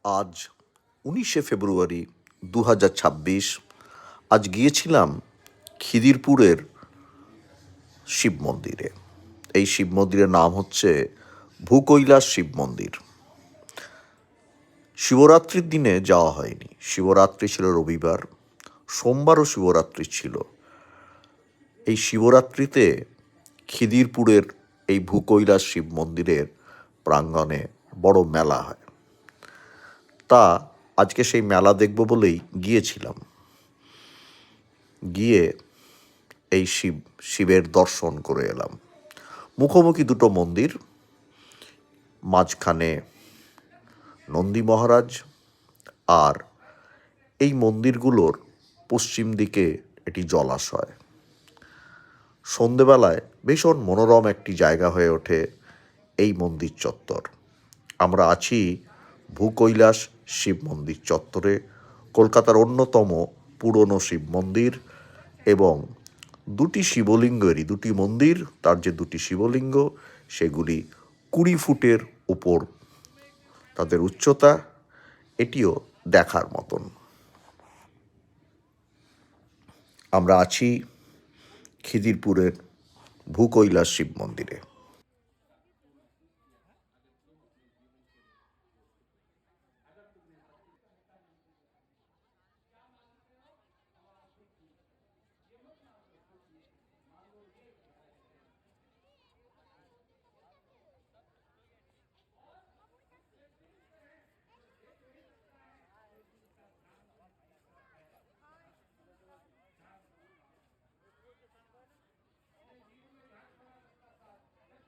আজ 19শে ফেব্রুয়ারি 2026। আজ গিয়েছিলাম খিদিরপুরের শিব মন্দিরে। এই শিব মন্দিরের নাম হচ্ছে ভূকৈলাস শিব মন্দির। শিবরাত্রির দিনে যাওয়া হয়নি। শিবরাত্রি ছিল রবিবার, সোমবারও শিবরাত্রি ছিল। এই শিবরাত্রিতে খিদিরপুরের এই ভূকৈলাস শিব মন্দিরের প্রাঙ্গণে বড় মেলা হয়। তা আজকে সেই মেলা দেখব বলেই গিয়েছিলাম। গিয়ে এই শিবের দর্শন করে এলাম। মুখোমুখি দুটো মন্দির, মাঝখানে নন্দী মহারাজ, আর এই মন্দিরগুলোর পশ্চিম দিকে এটি জলাশয়। সন্ধেবেলায় ভীষণ মনোরম একটি জায়গা হয়ে ওঠে এই মন্দির চত্বর। আমরা আছি ভূকৈলাস শিব মন্দির চত্বরে, কলকাতার অন্যতম পুরনো শিব মন্দির, এবং দুটি শিবলিঙ্গেরই দুটি মন্দির, তার যে দুটি শিবলিঙ্গ সেগুলি 20 ফুটের উপর তাদের উচ্চতা। এটিও দেখার মতন। আমরা আছি খিদিরপুরের ভূকৈলাস শিব মন্দিরে।